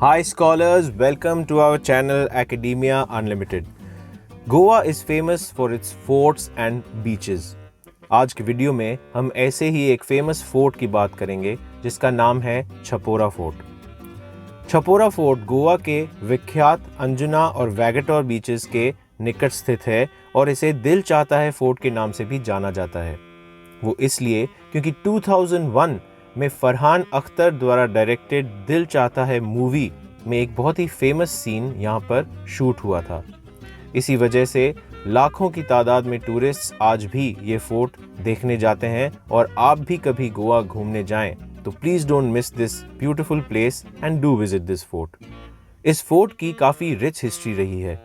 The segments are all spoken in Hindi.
Hi scholars, welcome to our channel Academia Unlimited. Goa is famous for its forts and beaches. आज की वीडियो में हम ऐसे ही एक फेमस फोर्ट की बात करेंगे जिसका नाम है छपोरा फोर्ट। छपोरा फोर्ट गोवा के विख्यात अंजुना और वैगेटोर बीचेस के निकट स्थित है और इसे दिल चाहता है फोर्ट के नाम से भी जाना जाता है। वो इसलिए क्योंकि 2001 में फरहान अख्तर द्वारा डायरेक्टेड दिल चाहता है मूवी में एक बहुत ही फेमस सीन यहाँ पर शूट हुआ था। इसी वजह से लाखों की तादाद में टूरिस्ट्स आज भी ये फोर्ट देखने जाते हैं और आप भी कभी गोवा घूमने जाएं तो please don't miss this beautiful place and do visit this fort. इस फोर्ट की काफ़ी रिच हिस्ट्री रही है।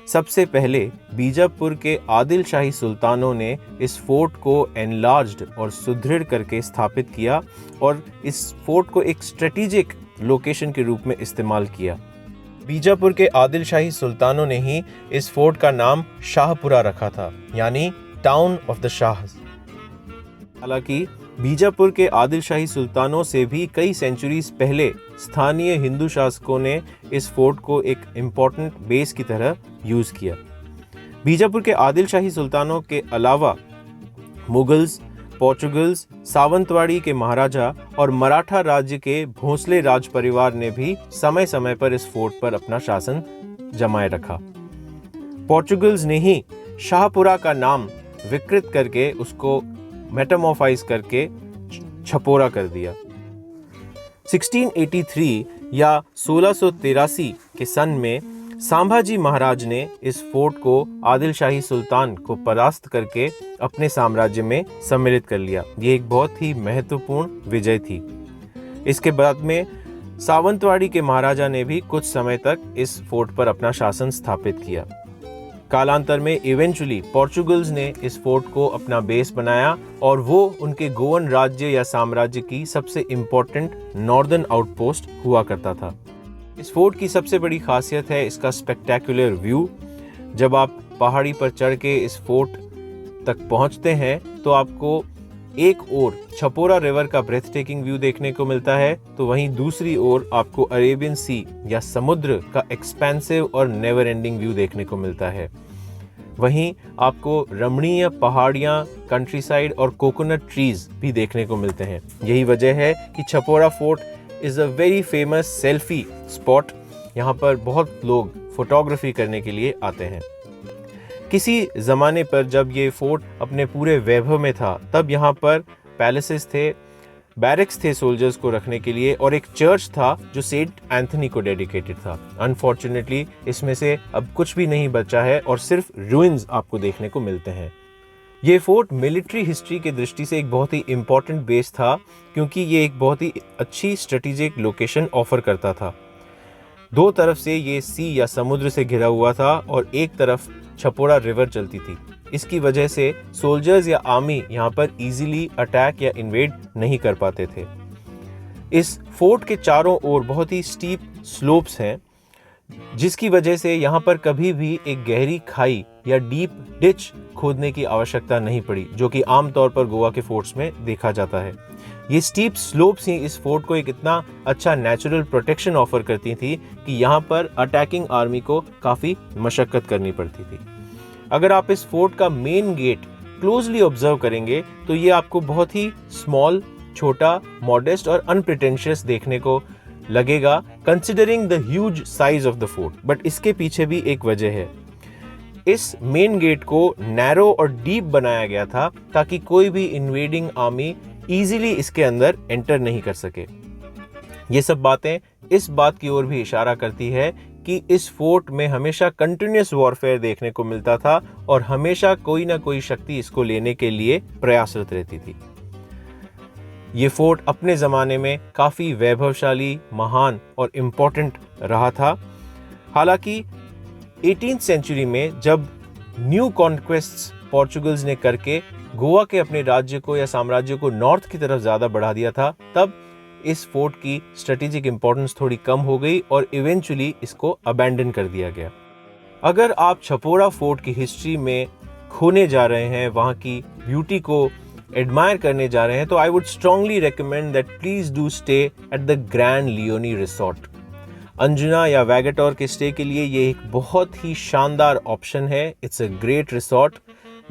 सबसे पहले बीजापुर के आदिल शाही सुल्तानों ने इस फोर्ट को एनलार्ज्ड और सुदृढ़ करके स्थापित किया और इस फोर्ट को एक स्ट्रेटेजिक लोकेशन के रूप में इस्तेमाल किया। बीजापुर के आदिल शाही सुल्तानों ने ही इस फोर्ट का नाम शाहपुरा रखा था, यानी टाउन ऑफ द शाहस। हालांकि बीजापुर के आदिल शाही सुल्तानों से भी कई सेंचुरीज पहले स्थानीय हिंदू शासकों ने इस फोर्ट को एक इम्पोर्टेंट बेस की तरह यूज किया। बीजापुर के आदिल शाही सुल्तानों के अलावा मुगल्स, पोर्चुगल्स, सावंतवाड़ी के महाराजा और मराठा राज्य के भोंसले राज परिवार ने भी समय समय पर इस फोर्ट पर अपना शासन जमाए रखा। पोर्चुगल्स ने ही शाहपुरा का नाम विकृत करके उसको मेटामॉर्फाइज करके छपोरा कर दिया। 1683 या 1683 के सन में संभाजी महाराज ने इस फोर्ट को आदिल शाही सुल्तान को परास्त करके अपने साम्राज्य में सम्मिलित कर लिया। ये एक बहुत ही महत्वपूर्ण विजय थी। इसके बाद में सावंतवाड़ी के महाराजा ने भी कुछ समय तक इस फोर्ट पर अपना शासन स्थापित किया। कालांतर में इवेंचुअली पोर्चुगल्स ने इस फोर्ट को अपना बेस बनाया और वो उनके गोवन राज्य या साम्राज्य की सबसे इम्पोर्टेंट नॉर्दर्न आउटपोस्ट हुआ करता था। इस फोर्ट की सबसे बड़ी खासियत है इसका स्पेक्टेकुलर व्यू। जब आप पहाड़ी पर चढ़ के इस फोर्ट तक पहुंचते हैं तो आपको एक ओर छपोरा रिवर का ब्रेथ टेकिंग व्यू देखने को मिलता है, तो वहीं दूसरी ओर आपको अरेबियन सी या समुद्र का एक्सपेंसिव और नेवर एंडिंग व्यू देखने को मिलता है। वहीं आपको रमणीय पहाड़ियाँ, कंट्री साइड और कोकोनट ट्रीज भी देखने को मिलते हैं। यही वजह है कि Chapora fort is a very famous selfie spot. यहाँ पर बहुत लोग फोटोग्राफी करने के लिए आते हैं। किसी ज़माने पर जब ये फोर्ट अपने पूरे वैभव में था तब यहाँ पर पैलेसेस थे, बैरिक्स थे सोल्जर्स को रखने के लिए और एक चर्च था जो सेंट एंथनी को डेडिकेटेड था। अनफॉर्चुनेटली इसमें से अब कुछ भी नहीं बचा है और सिर्फ रूइंस आपको देखने को मिलते हैं। ये फोर्ट मिलिट्री हिस्ट्री की दृष्टि से एक बहुत ही इम्पोर्टेंट बेस था क्योंकि ये एक बहुत ही अच्छी स्ट्रेटेजिक लोकेशन ऑफर करता था। दो तरफ से ये सी या समुद्र से घिरा हुआ था और एक तरफ छपोरा रिवर चलती थी। इसकी वजह से सोल्जर्स या आर्मी यहाँ पर इजीली अटैक या इन्वेड नहीं कर पाते थे। इस फोर्ट के चारों ओर बहुत ही स्टीप स्लोप्स हैं जिसकी वजह से यहाँ पर कभी भी एक गहरी खाई या डीप डिच खोदने की आवश्यकता नहीं पड़ी, जो कि आमतौर पर गोवा के फोर्ट्स में देखा जाता है। ये स्टीप स्लोप्स ही इस फोर्ट को एक इतना अच्छा नेचुरल प्रोटेक्शन ऑफर करती थी कि यहाँ पर अटैकिंग आर्मी को काफ़ी मशक्कत करनी पड़ती थी। अगर आप इस फोर्ट का मेन गेट क्लोजली ऑब्जर्व करेंगे तो ये आपको बहुत ही स्मॉल, छोटा, मॉडेस्ट और अनप्रिटेंशियस देखने को लगेगा considering the huge size of the fort. But इसके पीछे भी एक वजह है। इस मेन गेट को नैरो और डीप बनाया गया था ताकि कोई भी इन्वेडिंग आर्मी इजीली इसके अंदर एंटर नहीं कर सके। ये सब बातें इस बात की ओर भी इशारा करती है कि इस फोर्ट में हमेशा कंटिन्यूअस वॉरफेयर देखने को मिलता था और हमेशा कोई ना कोई शक्ति इसको लेने के लिए प्रयासरत रहती थी। ये फोर्ट अपने ज़माने में काफ़ी वैभवशाली, महान और इम्पोर्टेंट रहा था। हालांकि 18th सेंचुरी में जब न्यू कॉन्क्वेस्ट्स पोर्चुगल्स ने करके गोवा के अपने राज्य को या साम्राज्य को नॉर्थ की तरफ ज़्यादा बढ़ा दिया था, तब इस फोर्ट की स्ट्रेटेजिक इंपॉर्टेंस थोड़ी कम हो गई और इवेंचुअली इसको अबैंडन कर दिया गया। अगर आप छपोरा फोर्ट की हिस्ट्री में खोने जा रहे हैं, वहाँ की ब्यूटी को एडमायर करने जा रहे हैं, तो I would strongly recommend that please do stay at the grand Leone resort. Anjuna या वैगेटोर के स्टे के लिए ये एक बहुत ही शानदार ऑप्शन है। It's a great resort.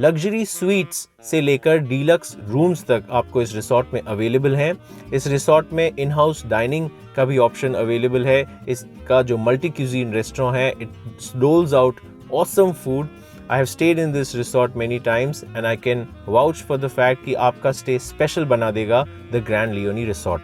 Luxury sweets से लेकर डीलक्स रूम्स तक आपको इस रिसॉर्ट में अवेलेबल हैं। इस रिसॉर्ट में इन हाउस डाइनिंग का भी ऑप्शन अवेलेबल है। इसका जो मल्टी क्यूजीन रेस्टोरेंट है, it doles out awesome food. I have stayed in this resort many times and I can vouch for the fact कि आपका स्टे स्पेशल बना देगा द ग्रैंड लियोनी रिसॉर्ट।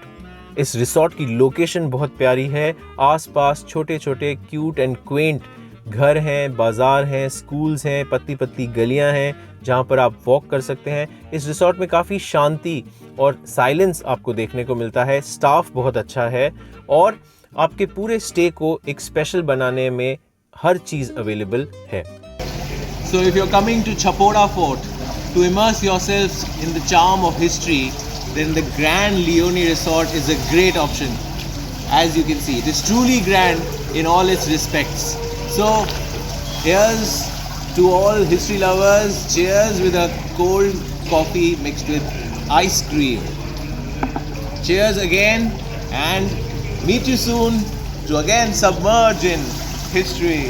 इस रिसॉर्ट की लोकेशन बहुत प्यारी है। आसपास छोटे छोटे क्यूट एंड क्वेंट घर हैं, बाजार हैं, स्कूल्स हैं, पतली पतली गलियां हैं जहां पर आप वॉक कर सकते हैं। इस रिसॉर्ट में काफ़ी शांति और साइलेंस आपको देखने को मिलता है। स्टाफ बहुत अच्छा है और आपके पूरे स्टे को एक स्पेशल बनाने में हर चीज़ अवेलेबल है। So if you're coming to Chapora Fort to immerse yourselves in the charm of history, then the Grand Leone Resort is a great option. As you can see, it is truly grand in all its respects. So here's to all history lovers, cheers with a cold coffee mixed with ice cream. Cheers again and meet you soon to again submerge in history.